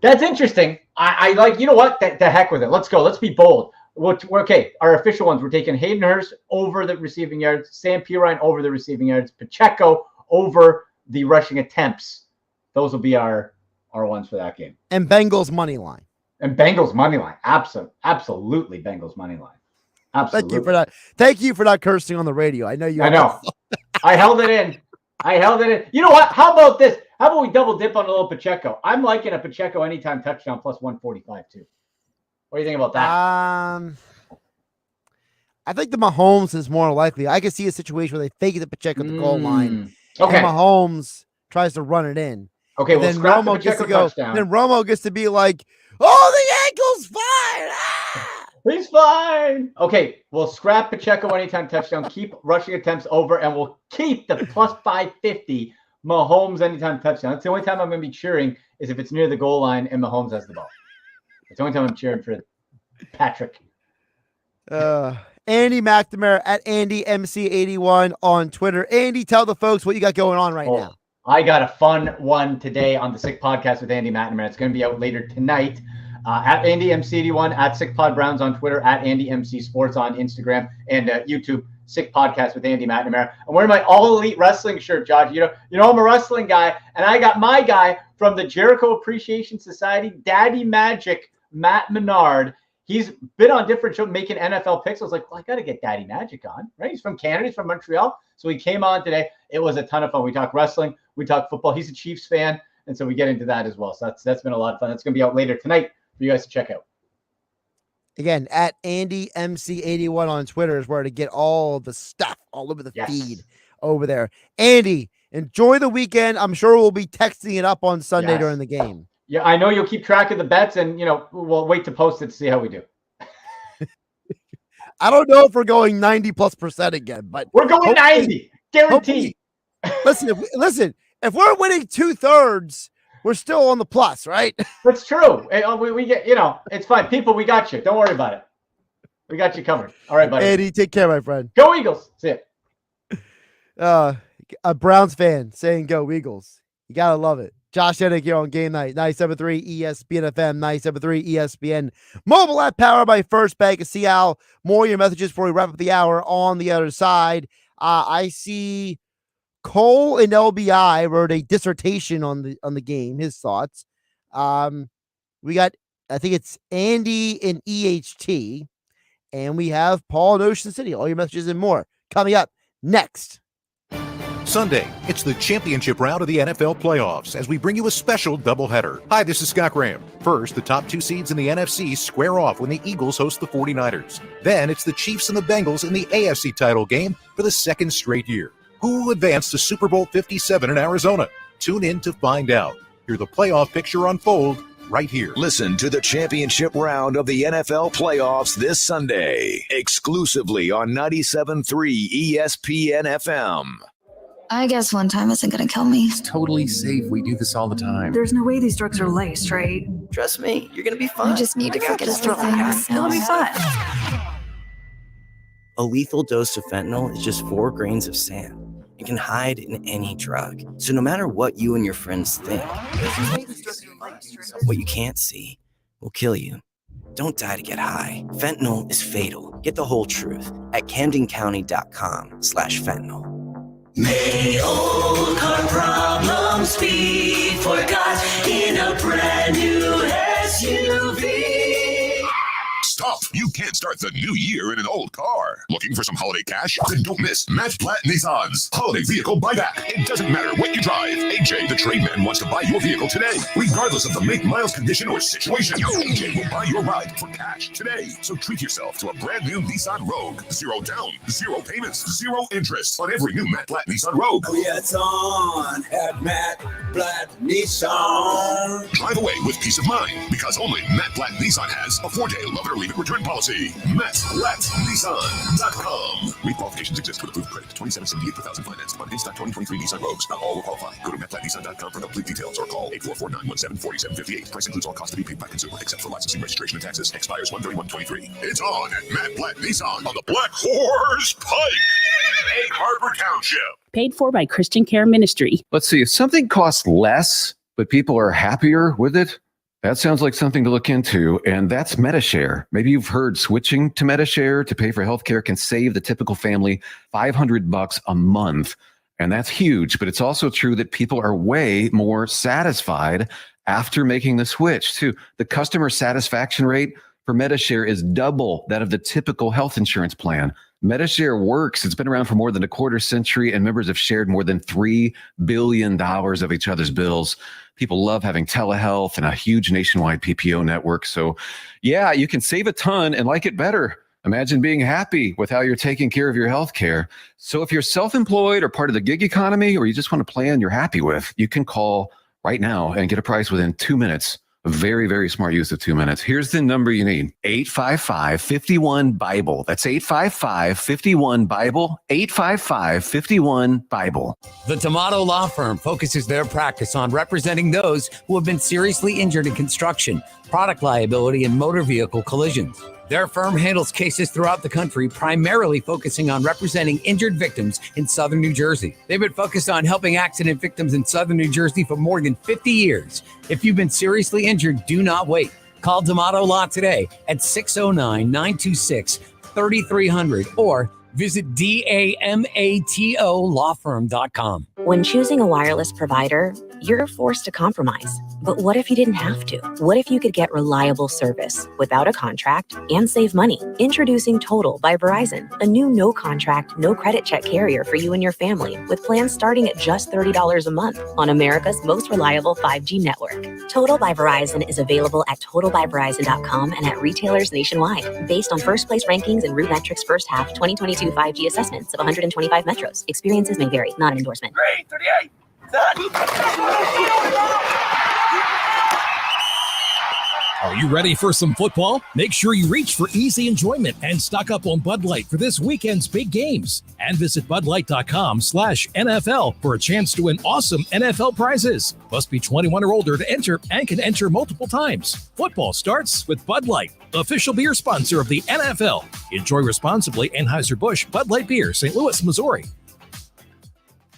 Speaker 7: That's interesting. I like. You know what? The heck with it. Let's go. Let's be bold. Okay, our official ones. We're taking Hayden Hurst over the receiving yards, Sam Pirine over the receiving yards, Pacheco over the rushing attempts. Those will be our ones for that game.
Speaker 1: And Bengals money line.
Speaker 7: And Bengals money line. Absolutely Bengals money line. Absolutely.
Speaker 1: Thank you for not cursing on the radio. I know you.
Speaker 7: I know. I held it in. You know what? How about this? How about we double dip on a little Pacheco? I'm liking a Pacheco anytime touchdown plus 145 too. What do you think about that?
Speaker 1: I think the Mahomes is more likely. I can see a situation where they fake the Pacheco at the goal line.
Speaker 7: Okay.
Speaker 1: And Mahomes tries to run it in.
Speaker 7: Okay, well,
Speaker 1: then Romo gets to go.
Speaker 7: Touchdown.
Speaker 1: Then Romo gets to be like, "Oh, the ankle's fine."
Speaker 7: He's fine. Okay, we'll scrap Pacheco anytime touchdown. Keep rushing attempts over, and we'll keep the plus 550 Mahomes anytime touchdown. That's the only time I'm going to be cheering is if it's near the goal line and Mahomes has the ball. That's the only time I'm cheering for Patrick.
Speaker 1: Andy McNamara at AndyMC81 on Twitter. Andy, tell the folks what you got going on right now.
Speaker 7: I got a fun one today on the Sick Podcast with Andy McNamara. It's going to be out later tonight. At AndyMC81, at SickPodBrowns on Twitter, at AndyMCSports on Instagram, and YouTube, Sick Podcast with Andy McNamara. I'm wearing my All Elite Wrestling shirt, Josh. You know I'm a wrestling guy, and I got my guy from the Jericho Appreciation Society, Daddy Magic, Matt Menard. He's been on different shows making NFL picks. I was like, well, I got to get Daddy Magic on, right? He's from Canada. He's from Montreal. So he came on today. It was a ton of fun. We talked wrestling. We talked football. He's a Chiefs fan, and so we get into that as well. So that's been a lot of fun. That's going to be out later tonight for you guys to check out.
Speaker 1: Again, at AndyMC81 on Twitter is where to get all the stuff all over the feed over there. Andy, enjoy the weekend. I'm sure we'll be texting it up on Sunday during the game.
Speaker 7: Yeah, I know you'll keep track of the bets, and, we'll wait to post it to see how we do.
Speaker 1: I don't know if we're going 90+% again, but
Speaker 7: we're going 90, guaranteed.
Speaker 1: Listen, if we're winning 2/3, we're still on the plus, right?
Speaker 7: That's true. We get, it's fine. People, we got you. Don't worry about it. We got you covered. All right, buddy.
Speaker 1: Andy, take care, my friend.
Speaker 7: Go Eagles. See it.
Speaker 1: A Browns fan saying go Eagles. You got to love it. Josh Hennig here on Game Night, 97.3 ESPN FM, 97.3 ESPN. Mobile app powered by First Bank. See how more of your messages before we wrap up the hour on the other side. I see Cole and LBI wrote a dissertation on the game, his thoughts. We got, I think it's Andy and EHT, and we have Paul in Ocean City. All your messages and more coming up next.
Speaker 8: Sunday, it's the championship round of the NFL playoffs as we bring you a special doubleheader. Hi, this is Scott Graham. First, the top two seeds in the NFC square off when the Eagles host the 49ers. Then, it's the Chiefs and the Bengals in the AFC title game for the second straight year. Who will advance to Super Bowl 57 in Arizona? Tune in to find out. Hear the playoff picture unfold right here.
Speaker 4: Listen to the championship round of the NFL playoffs this Sunday, exclusively on 97.3 ESPN FM.
Speaker 13: I guess one time isn't going to kill me.
Speaker 14: It's totally safe. We do this all the time.
Speaker 15: There's no way these drugs are laced, right?
Speaker 14: Trust me, you're going to be fine.
Speaker 13: I just need to forget everything.
Speaker 15: It'll be fun.
Speaker 14: A lethal dose of fentanyl is just 4 grains of sand. It can hide in any drug. So no matter what you and your friends think, what you can't see will kill you. Don't die to get high. Fentanyl is fatal. Get the whole truth at CamdenCounty.com/fentanyl.
Speaker 16: May old car problems be forgot in a brand new SUV.
Speaker 2: Stop! You can't start the new year in an old car. Looking for some holiday cash? Then don't miss Matt Platt Nissan's Holiday Vehicle Buyback. It doesn't matter what you drive. AJ, the trade man, wants to buy your vehicle today. Regardless of the make, miles, condition, or situation, AJ will buy your ride for cash today. So treat yourself to a brand new Nissan Rogue. 0 down, 0 payments, 0 interest on every new Matt Platt Nissan Rogue.
Speaker 16: Oh, yeah, it's on at Matt Platt Nissan.
Speaker 2: Drive away with peace of mind because only Matt Platt Nissan has a 4-day love it or leave it return policy. MattPlattNissan.com. Requalifications exist with approved credit. $27.78 per thousand financed. Monday stock 2023 Nissan Rogues. Not all will qualify. Go to MattPlattNissan.com for complete details or call 844-917-4758. Price includes all costs to be paid by consumer except for licensing, registration, and taxes. Expires 1/31/23. It's on at Matt Platt Nissan on the Black Horse Pike. Egg Harbor Township.
Speaker 17: Paid for by Christian Care Ministry.
Speaker 18: Let's see, if something costs less, but people are happier with it, that sounds like something to look into, and that's MediShare. Maybe you've heard switching to MediShare to pay for healthcare can save the typical family $500 a month, and that's huge, but it's also true that people are way more satisfied after making the switch, too. The customer satisfaction rate for MediShare is double that of the typical health insurance plan. MediShare works. It's been around for more than a quarter century, and members have shared more than $3 billion of each other's bills. People love having telehealth and a huge nationwide PPO network. So, yeah, you can save a ton and like it better. Imagine being happy with how you're taking care of your health care. So if you're self-employed or part of the gig economy, or you just want a plan you're happy with, you can call right now and get a price within 2 minutes. A very, very smart use of 2 minutes. Here's the number you need. 855-51-BIBLE. That's 855-51-BIBLE. 855-51-BIBLE.
Speaker 19: The Tomato Law Firm focuses their practice on representing those who have been seriously injured in construction, product liability, and motor vehicle collisions. Their firm handles cases throughout the country, primarily focusing on representing injured victims in Southern New Jersey. They've been focused on helping accident victims in Southern New Jersey for more than 50 years. If you've been seriously injured, do not wait. Call Tomato Law today at 609-926-3300 or visit DAMATOLawFirm.com.
Speaker 20: When choosing a wireless provider, you're forced to compromise. But what if you didn't have to? What if you could get reliable service without a contract and save money? Introducing Total by Verizon, a new no-contract, no-credit check carrier for you and your family, with plans starting at just $30 a month on America's most reliable 5G network. Total by Verizon is available at totalbyverizon.com and at retailers nationwide, based on first-place rankings and Root Metrics first half 2022 5G assessments of 125 metros. Experiences may vary, not an endorsement.
Speaker 3: 38.
Speaker 6: Are you ready for some football? Make sure you reach for easy enjoyment and stock up on Bud Light for this weekend's big games. And visit budlight.com/NFL for a chance to win awesome NFL prizes. Must be 21 or older to enter and can enter multiple times. Football starts with Bud Light, official beer sponsor of the NFL. Enjoy responsibly. Anheuser-Busch Bud Light Beer, St. Louis, Missouri.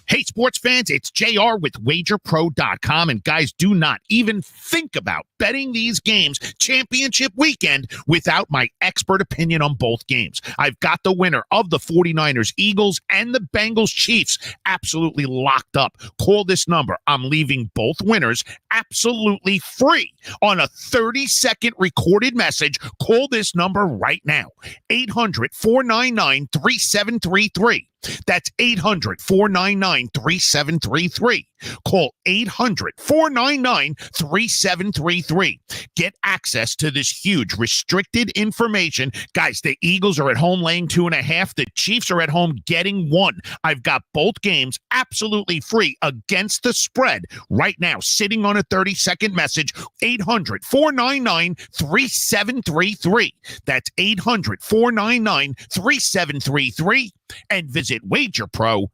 Speaker 21: Hey, sports fans, it's JR with WagerPro.com. And guys, do not even think about betting these games championship weekend without my expert opinion on both games. I've got the winner of the 49ers, Eagles, and the Bengals, Chiefs absolutely locked up. Call this number. I'm leaving both winners absolutely free on a 30-second recorded message. Call this number right now. 800-499-3733. That's 800-499-3733. Call 800-499-3733. Get access to this huge restricted information. Guys, the Eagles are at home laying 2.5. The Chiefs are at home getting 1. I've got both games absolutely free against the spread right now, sitting on a 30-second message. 800-499-3733. That's 800-499-3733. And visit WagerPro.com.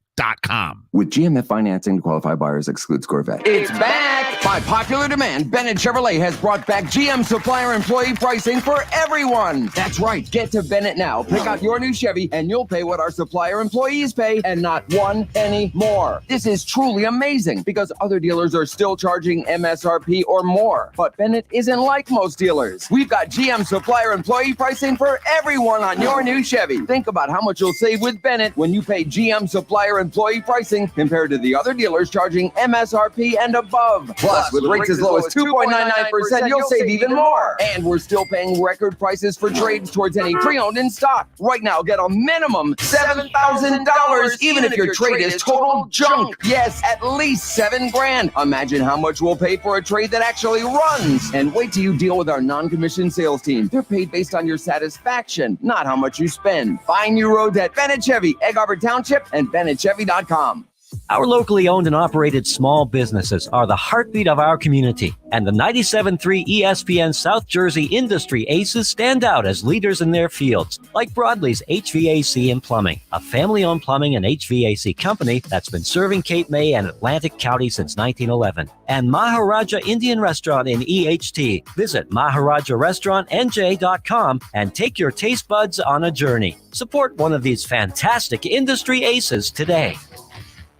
Speaker 11: With GMF financing, qualified buyers excludes Corvette.
Speaker 12: It's back! By popular demand, Bennett Chevrolet has brought back GM supplier employee pricing for everyone. That's right. Get to Bennett now. Pick out your new Chevy, and you'll pay what our supplier employees pay, and not 1 penny more. This is truly amazing, because other dealers are still charging MSRP or more. But Bennett isn't like most dealers. We've got GM supplier employee pricing for everyone on your new Chevy. Think about how much you'll save with Bennett when you pay GM supplier employee pricing compared to the other dealers charging MSRP and above. Plus, with rates as low as 2.99%, you'll save even more. And we're still paying record prices for trades towards any pre-owned in stock. Right now, get a minimum $7,000, even if your trade is total junk. Yes, at least $7,000. Imagine how much we'll pay for a trade that actually runs. And wait till you deal with our non-commissioned sales team. They're paid based on your satisfaction, not how much you spend. Find new roads at Bennett Chevy, Egg Harbor Township, and BennettChevy.com.
Speaker 5: Our locally owned and operated small businesses are the heartbeat of our community, and the 97.3 ESPN South Jersey industry aces stand out as leaders in their fields, like Broadley's HVAC and Plumbing, a family-owned plumbing and HVAC company that's been serving Cape May and Atlantic County since 1911, and Maharaja Indian Restaurant in EHT. Visit MaharajaRestaurantNJ.com and take your taste buds on a journey. Support one of these fantastic industry aces today.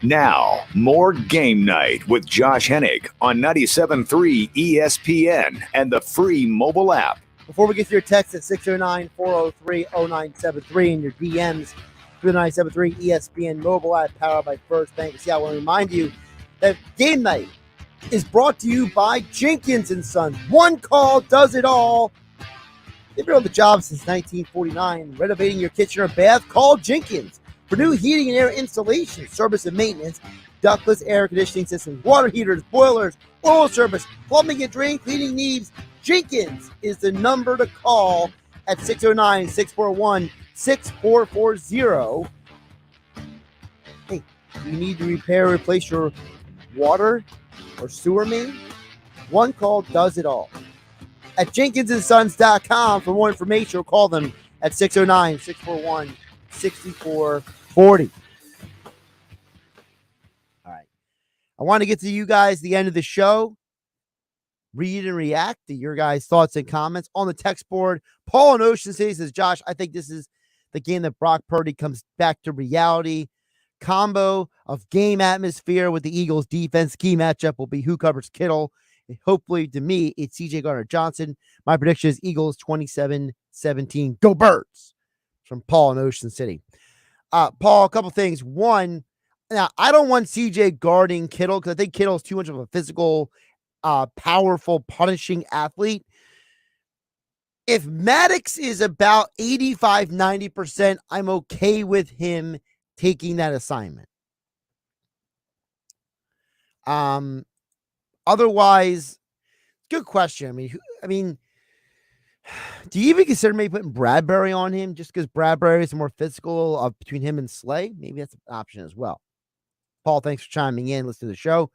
Speaker 4: Now, more Game Night with Josh Hennig on 97.3 ESPN and the free mobile app.
Speaker 1: Before we get to your text at 609-403-0973 and your DMs through the 97.3 ESPN mobile app powered by First Bank. See, I want to remind you that Game Night is brought to you by Jenkins & Sons. One call does it all. They've been on the job since 1949. Renovating your kitchen or bath? Call Jenkins. For new heating and air installation, service and maintenance, ductless air conditioning systems, water heaters, boilers, oil service, plumbing and drain cleaning needs, Jenkins is the number to call at 609-641-6440. Hey, do you need to repair or replace your water or sewer main? One call does it all. At jenkinsandsons.com for more information, or call them at 609-641-6440. All right. I want to get to you guys the end of the show. Read and react to your guys' thoughts and comments on the text board. Paul in Ocean City says, Josh, I think this is the game that Brock Purdy comes back to reality. Combo of game atmosphere with the Eagles defense. Key matchup will be who covers Kittle. And hopefully, to me, it's CJ Gardner-Johnson. My prediction is Eagles 27-17. Go Birds! From Paul in Ocean City. Paul, a couple things. One, now I don't want CJ guarding Kittle because I think Kittle's too much of a physical, powerful, punishing athlete. If Maddox is about 85-90%, I'm okay with him taking that assignment. Otherwise, good question. I mean, do you even consider maybe putting Bradbury on him just because Bradbury is more physical between him and Slay? Maybe that's an option as well. Paul, thanks for chiming in. Listen to the show.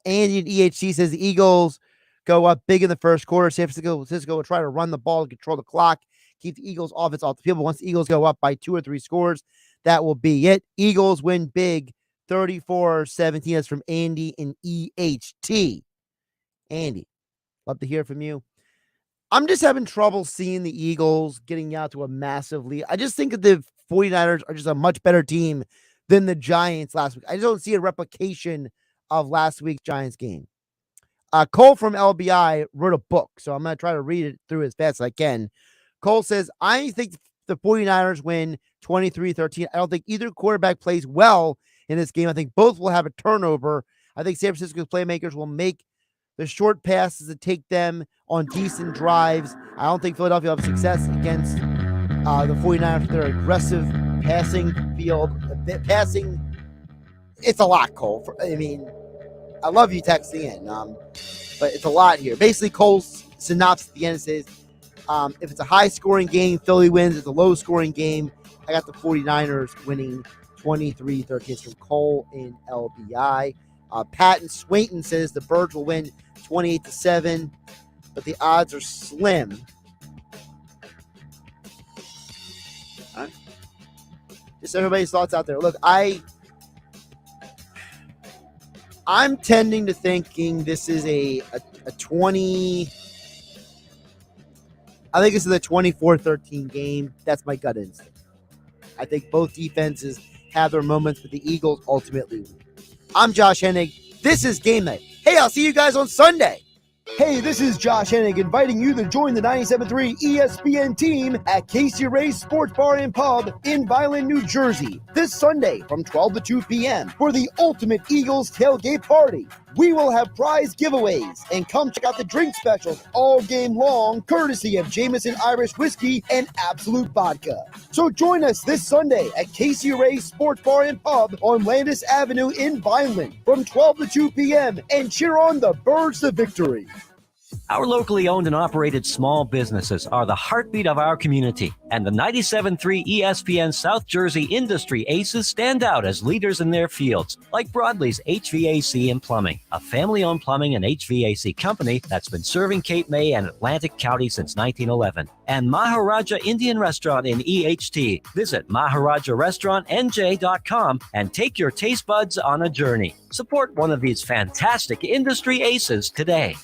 Speaker 1: Andy in EHC says the Eagles go up big in the first quarter. San Francisco will try to run the ball and control the clock, keep the Eagles offense off the field. But once the Eagles go up by 2 or 3 scores, that will be it. Eagles win big, 34-17. That's from Andy in EHT. Andy, love to hear from you. I'm just having trouble seeing the Eagles getting out to a massive lead. I just think that the 49ers are just a much better team than the Giants last week. I just don't see a replication of last week's Giants game. Cole from LBI wrote a book, so I'm going to try to read it through as fast as I can. Cole says, I think the 49ers win 23-13. I don't think either quarterback plays well in this game. I think both will have a turnover. I think San Francisco's playmakers will make the short passes to take them on decent drives. I don't think Philadelphia will have success against the 49ers with their aggressive passing field. Passing, it's a lot, Cole. I love you texting in, but it's a lot here. Basically, Cole's synopsis at the end says, if it's a high-scoring game, Philly wins. If it's a low-scoring game, I got the 49ers winning 23-13. It's from Cole in LBI. Pat in Swainton says the Birds will win 28-7, but the odds are slim. All right. Just everybody's thoughts out there. Look, I'm tending to thinking this is a 20. I think this is a 24-13 game. That's my gut instinct. I think both defenses have their moments, but the Eagles ultimately win. I'm Josh Hennig. This is Game Night. Hey, I'll see you guys on Sunday. Hey, this is Josh Hennig inviting you to join the 97.3 ESPN team at Casey Ray's Sports Bar and Pub in Vineland, New Jersey, this Sunday from 12 to 2 p.m. for the ultimate Eagles tailgate party. We will have prize giveaways and come check out the drink specials all game long, courtesy of Jameson Irish Whiskey and Absolute Vodka. So join us this Sunday at Casey Ray's Sports Bar and Pub on Landis Avenue in Vineland from 12 to 2 p.m. and cheer on the Birds to victory.
Speaker 5: Our locally owned and operated small businesses are the heartbeat of our community, and the 97.3 ESPN South Jersey industry aces stand out as leaders in their fields, like Broadley's HVAC and Plumbing, a family-owned plumbing and HVAC company that's been serving Cape May and Atlantic County since 1911, and Maharaja Indian Restaurant in EHT. Visit MaharajaRestaurantNJ.com and take your taste buds on a journey. Support one of these fantastic industry aces today.